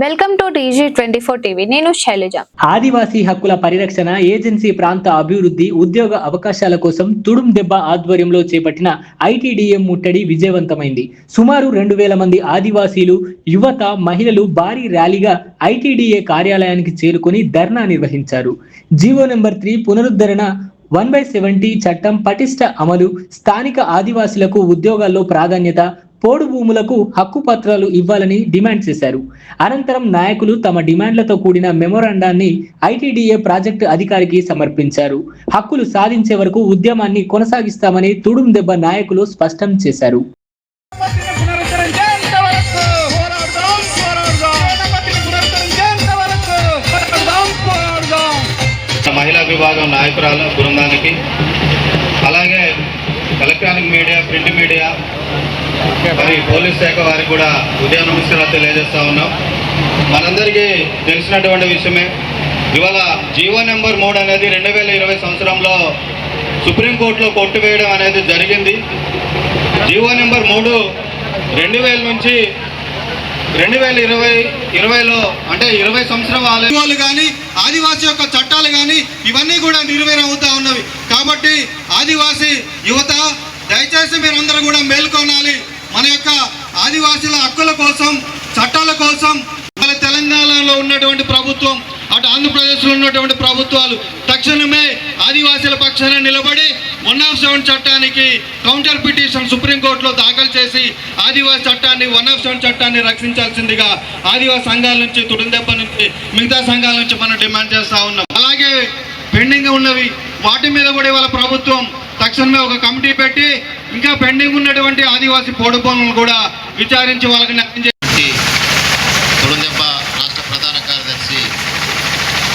Welcome to TG24 TV. నేను శైలజ. ఆదివాసీ హక్కుల పరిరక్షణ ఏజెన్సీ ప్రాంత అభివృద్ధి ఉద్యోగ అవకాశాల కోసం తుడుం దెబ్బ ఆధ్వర్యంలో చేపట్టిన ఐటీడీఏ ముట్టడి విజయవంతమైంది. సుమారు 2000 మంది ఆదివాసీలు, యువత, మహిళలు భారీ ర్యాలీగా ఐటీడీఏ కార్యాలయానికి చేరుకొని ధర్నా నిర్వహించారు. జీవో నెంబర్ 3 పునరుద్ధరణ 1/70 చట్టం పటిష్ట అమలు, స్థానిక ఆదివాసీలకు ఉద్యోగాల్లో ప్రాధాన్యత, పోడు భూములకు హక్కు పత్రాలు ఇవ్వాలని డిమాండ్ చేశారు. అనంతరం నాయకులు తమ డిమాండ్లతో కూడిన మెమోరాండాన్ని ఐటీడీఏ ప్రాజెక్టు అధికారికి సమర్పించారు. హక్కులు సాధించే వరకు ఉద్యమాన్ని కొనసాగిస్తామని తుడుం దెబ్బ నాయకులు స్పష్టం చేశారు. మహిళా విభాగం నాయకురాల బృందానికి, అలాగే ఎలక్ట్రానిక్ మీడియా, ప్రింట్ మీడియా, మరి పోలీస్ శాఖ వారికి కూడా ఉదయం నమస్కారాలు తెలియజేస్తా ఉన్నాం. మనందరికీ తెలిసినటువంటి విషయమే, ఇవాళ జీవో నెంబర్ 3 అనేది 2020 సంవత్సరంలో సుప్రీంకోర్టులో కొట్టివేయడం అనేది జరిగింది. జీవో నెంబర్ 3 2000 నుంచి 2020లో అంటే 20 సంవత్సరాలు కానీ ఆదివాసీ యొక్క చట్టాలు కానీ ఇవన్నీ కూడా నిర్వీర్యమవుతా ఉన్నవి. కాబట్టి ఆదివాసీ యువత దయచేసి మీరందరూ కూడా మేల్కొనాలి. మన యొక్క ఆదివాసీల హక్కుల కోసం, చట్టాల కోసం తెలంగాణలో ఉన్నటువంటి ప్రభుత్వం, అటు ఆంధ్రప్రదేశ్లో ఉన్నటువంటి ప్రభుత్వాలు తక్షణమే ఆదివాసీల పక్షాన నిలబడి 1/7 చట్టానికి కౌంటర్ పిటిషన్ సుప్రీంకోర్టులో దాఖలు చేసి ఆదివాసీ చట్టాన్ని 1/7 చట్టాన్ని రక్షించాల్సిందిగా ఆదివాసీ సంఘాల నుంచి, తుడుం దెబ్బ నుంచి, మిగతా సంఘాల నుంచి మనం డిమాండ్ చేస్తూ ఉన్నాం. అలాగే పెండింగ్ ఉన్నవి వాటి మీద కూడా ఇవాళ ప్రభుత్వం తక్షణమే ఒక కమిటీ పెట్టి ఇంకా పెండింగ్ ఉన్నటువంటి ఆదివాసీ పోడు పనులను కూడా విచారించి వాళ్ళకి న్యాయం చేసి తుడుం దెబ్బ రాష్ట్ర ప్రధాన కార్యదర్శి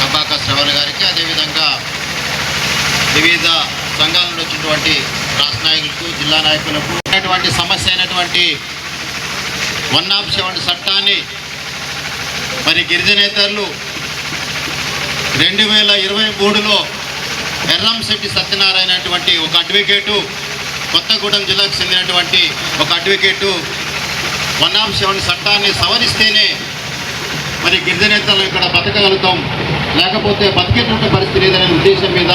కబాక శ్రవణ్ గారికి, అదేవిధంగా వివిధ సంఘాల నుండి వచ్చినటువంటి రాష్ట్ర నాయకులకు, జిల్లా నాయకులకు ఉన్నటువంటి సమస్య అయినటువంటి 1/7 చట్టాన్ని మరి గిరిజనేతరులు 2023లో ఎర్రంశెట్టి సత్యనారాయణ అనేటువంటి ఒక అడ్వకేటు, కొత్తగూడెం జిల్లాకు చెందినటువంటి ఒక అడ్వకేటు 1/7 చట్టాన్ని సవరిస్తేనే మరి గిరిజనేతలు ఇక్కడ బతకగలుగుతాం, లేకపోతే బతికేటువంటి పరిస్థితి లేదనే ఉద్దేశం మీద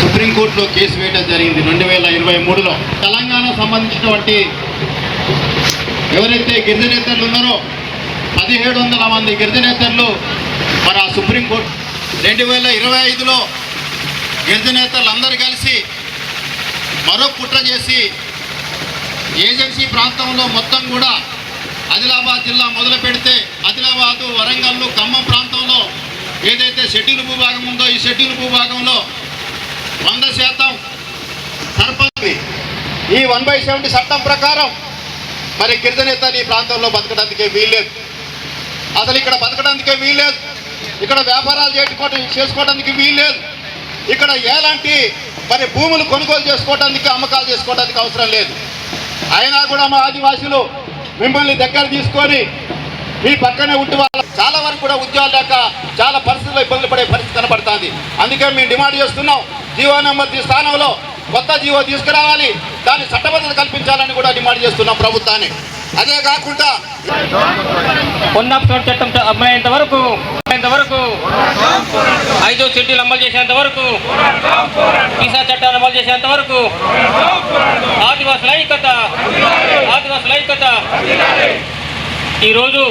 సుప్రీంకోర్టులో కేసు వేయడం జరిగింది 2023లో. తెలంగాణ సంబంధించినటువంటి ఎవరైతే గిరిజనేతలు ఉన్నారో 1700 మంది గిరిజనేతలు మరి ఆ సుప్రీంకోర్టు 2025లో గిరిజనేతలు అందరూ కలిసి మరో కుట్ర చేసి ఏజెన్సీ ప్రాంతంలో మొత్తం కూడా ఆదిలాబాద్ జిల్లా మొదలు పెడితే ఆదిలాబాదు, వరంగల్, ఖమ్మం ప్రాంతంలో ఏదైతే షెడ్యూల్ భూభాగం ఉందో ఈ షెడ్యూల్ భూభాగంలో 100% సర్పంచ్ ఈ 1/70 చట్టం ప్రకారం మరి గిరిజనేతలు ఈ ప్రాంతంలో బతకడానికే వీల్లేదు. అసలు ఇక్కడ బతకడానికే వీల్లేదు, ఇక్కడ వ్యాపారాలు చేసుకోవడానికి వీల్లేదు, ఇక్కడ ఎలాంటి మరి భూములు కొనుగోలు చేసుకోవడానికి, అమ్మకాలు చేసుకోవడానికి అవసరం లేదు. అయినా కూడా మా ఆదివాసులు మిమ్మల్ని దగ్గర తీసుకొని మీ పక్కనే ఉంటే వాళ్ళ చాలా వరకు కూడా ఉద్యోగాలు లేక చాలా పరిస్థితుల్లో ఇబ్బందులు పడే పరిస్థితి కనబడుతుంది. అందుకే మేము డిమాండ్ చేస్తున్నాం, జీవో నెంబర్ 3 స్థానంలో కొత్త జీవో తీసుకురావాలి, దాన్ని చట్టబద్ధత కల్పించాలని కూడా డిమాండ్ చేస్తున్నాం ప్రభుత్వాన్ని. అదే కాకుండా 1/7 చట్టం అమలైనంత వరకు 5వ షెడ్యూల్ అమలు చేసేంత వరకు, వీసా చట్టాన్ని అమలు చేసేంత వరకు ఆదివాసుల ఐక్యత. ఈరోజు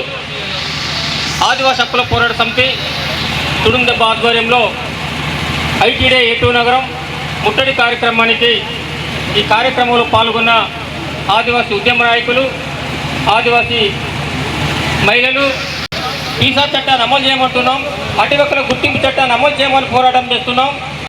ఆదివాసీ హక్కుల పోరాట సమితి తుడుం దెబ్బ ఆధ్వర్యంలో ఐటీడీఏ ఏటూరు నగరం ముట్టడి కార్యక్రమానికి, ఈ కార్యక్రమంలో పాల్గొన్న ఆదివాసీ ఉద్యమ నాయకులు, ఆదివాసీ మహిళలు వీసా చట్టాన్ని అమలు చేయమంటున్నాం, అటవీ హక్కుల గుర్తింపు చట్టాన్ని అమలు చేయమని పోరాటం చేస్తున్నాం.